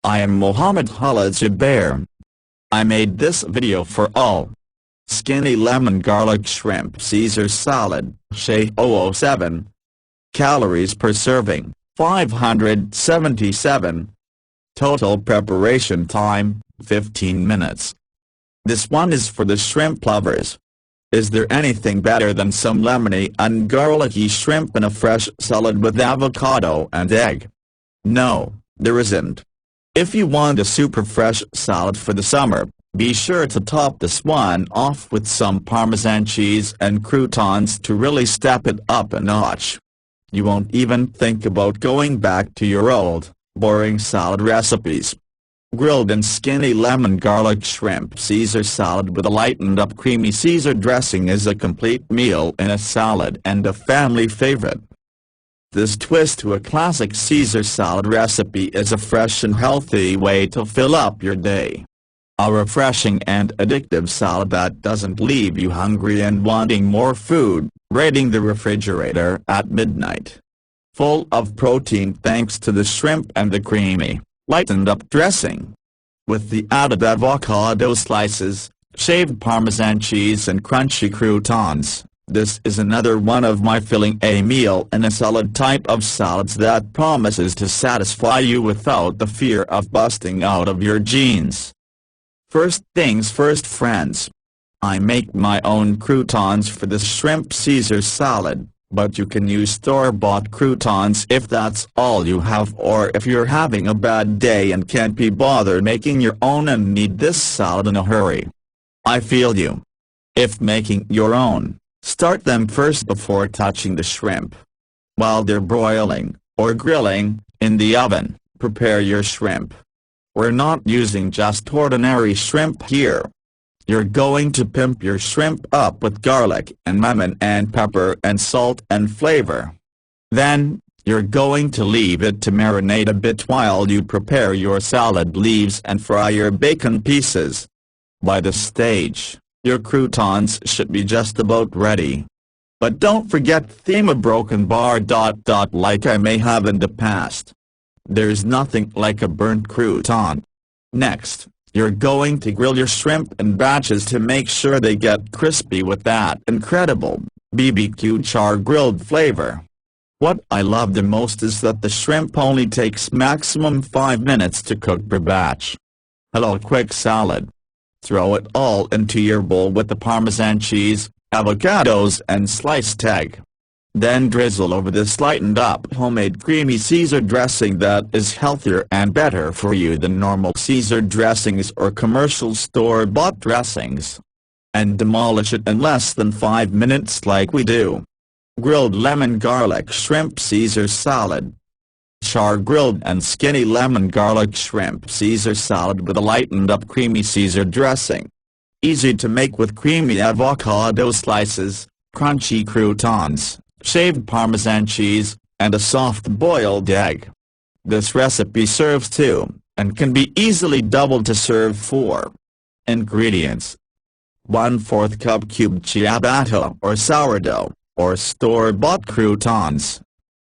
I am Mohammed Khaled Zubair. I made this video for all. Skinny lemon garlic shrimp Caesar salad, Shahed 007. Calories per serving, 577. Total preparation time, 15 minutes. This one is for the shrimp lovers. Is there anything better than some lemony and garlicky shrimp in a fresh salad with avocado and egg? No, there isn't. If you want a super fresh salad for the summer, be sure to top this one off with some Parmesan cheese and croutons to really step it up a notch. You won't even think about going back to your old, boring salad recipes. Grilled and skinny lemon garlic shrimp Caesar salad with a lightened up creamy Caesar dressing is a complete meal in a salad and a family favorite. This twist to a classic Caesar salad recipe is a fresh and healthy way to fill up your day. A refreshing and addictive salad that doesn't leave you hungry and wanting more food, raiding the refrigerator at midnight. Full of protein thanks to the shrimp and the creamy, lightened up dressing. With the added avocado slices, shaved Parmesan cheese and crunchy croutons, this is another one of my filling a meal in a salad type of salads that promises to satisfy you without the fear of busting out of your jeans. First things first, friends. I make my own croutons for the shrimp Caesar salad, but you can use store-bought croutons if that's all you have, or if you're having a bad day and can't be bothered making your own and need this salad in a hurry. I feel you. If making your own, start them first before touching the shrimp. While they're broiling, or grilling, in the oven, prepare your shrimp. We're not using just ordinary shrimp here. You're going to pimp your shrimp up with garlic and lemon and pepper and salt and flavor. Then, you're going to leave it to marinate a bit while you prepare your salad leaves and fry your bacon pieces. By this stage, your croutons should be just about ready. But don't forget theme a broken bar ... like I may have in the past. There's nothing like a burnt crouton. Next, you're going to grill your shrimp in batches to make sure they get crispy with that incredible BBQ char grilled flavor. What I love the most is that the shrimp only takes maximum 5 minutes to cook per batch. Hello quick salad. Throw it all into your bowl with the Parmesan cheese, avocados and sliced egg. Then drizzle over this lightened up homemade creamy Caesar dressing that is healthier and better for you than normal Caesar dressings or commercial store-bought dressings. And demolish it in less than 5 minutes like we do. Grilled lemon garlic shrimp Caesar salad. Char grilled and skinny lemon garlic shrimp Caesar salad with a lightened up creamy Caesar dressing. Easy to make with creamy avocado slices, crunchy croutons, shaved Parmesan cheese, and a soft boiled egg. This recipe serves 2, and can be easily doubled to serve 4. Ingredients: 1/4 cup cubed ciabatta or sourdough, or store-bought croutons.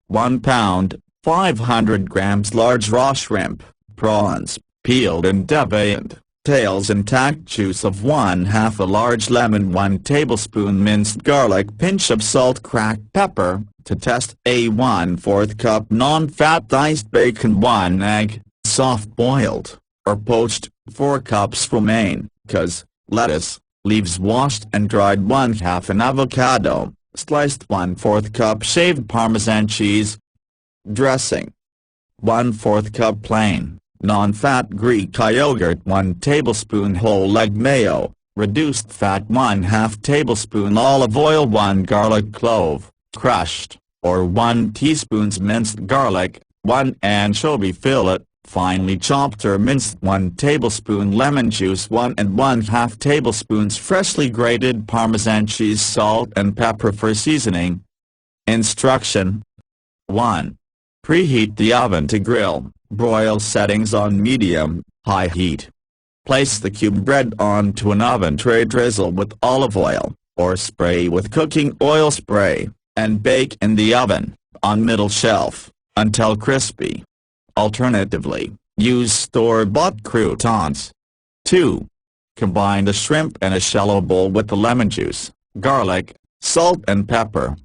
1 pound, 500 grams large raw shrimp, prawns, peeled and deveined, tails intact, juice of 1/2 a large lemon, 1 tablespoon minced garlic, pinch of salt, cracked pepper, to test, a 1/4 cup non-fat diced bacon, 1 egg, soft boiled, or poached, 4 cups romaine, lettuce, leaves washed and dried, 1/2 an avocado, sliced, 1/4 cup shaved Parmesan cheese. Dressing: 1/4 cup plain, non-fat Greek yogurt, 1 tablespoon whole egg mayo, reduced fat, 1/2 tablespoon olive oil, 1 garlic clove, crushed, or 1 teaspoon minced garlic, 1 anchovy fillet, finely chopped or minced, 1 tablespoon lemon juice, 1 and 1/2 tablespoons freshly grated Parmesan cheese, salt and pepper for seasoning. Instruction: 1. Preheat the oven to grill. Broil settings on medium-high heat. Place the cube bread onto an oven tray, drizzle with olive oil, or spray with cooking oil spray, and bake in the oven, on middle shelf, until crispy. Alternatively, Use store-bought croutons. 2. Combine the shrimp in a shallow bowl with the lemon juice, garlic, salt and pepper.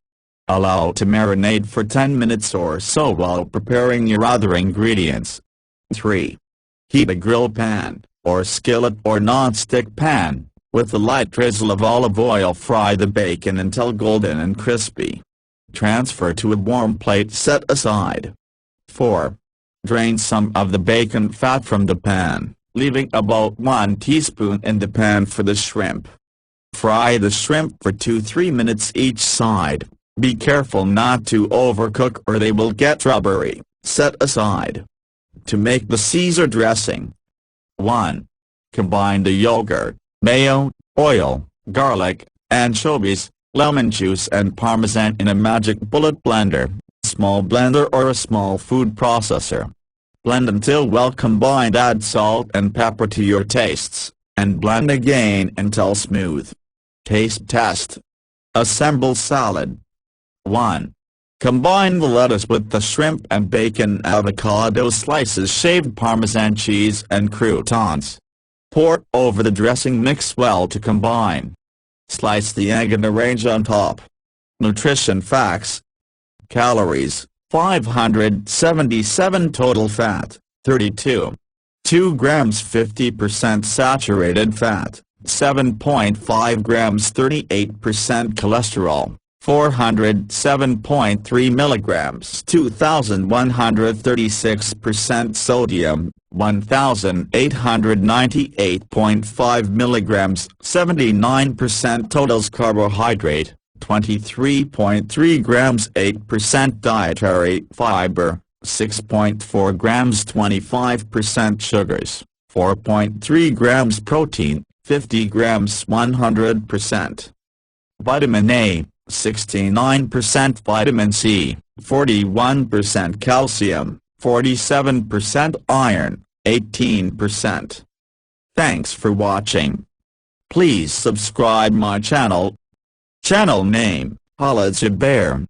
Allow to marinate for 10 minutes or so while preparing your other ingredients. 3. Heat a grill pan, or skillet or non-stick pan. With a light drizzle of olive oil, fry the bacon until golden and crispy. Transfer to a warm plate set aside. 4. Drain some of the bacon fat from the pan, leaving about 1 teaspoon in the pan for the shrimp. Fry the shrimp for 2–3 minutes each side. Be careful not to overcook or they will get rubbery. Set aside. To make the Caesar dressing. 1. Combine the yogurt, mayo, oil, garlic, anchovies, lemon juice and parmesan in a magic bullet blender, small blender or a small food processor. Blend until well combined. Add salt and pepper to your tastes, and blend again until smooth. Taste test. Assemble salad. 1. Combine the lettuce with the shrimp and bacon, avocado slices, shaved Parmesan cheese and croutons. Pour over the dressing, mix well to combine. Slice the egg and arrange on top. Nutrition facts. Calories, 577. Total fat, 32. 2 grams 50% saturated fat, 7.5 grams 38% cholesterol, 407.3 milligrams 2,136% sodium, 1,898.5 milligrams 79% totals carbohydrate, 23.3 grams 8% dietary fiber, 6.4 grams 25% sugars, 4.3 grams protein, 50 grams 100%. Vitamin A, 69% vitamin C, 41% calcium, 47% iron, 18%. Thanks for watching. Please subscribe my channel. Channel name, Khaled Zubair.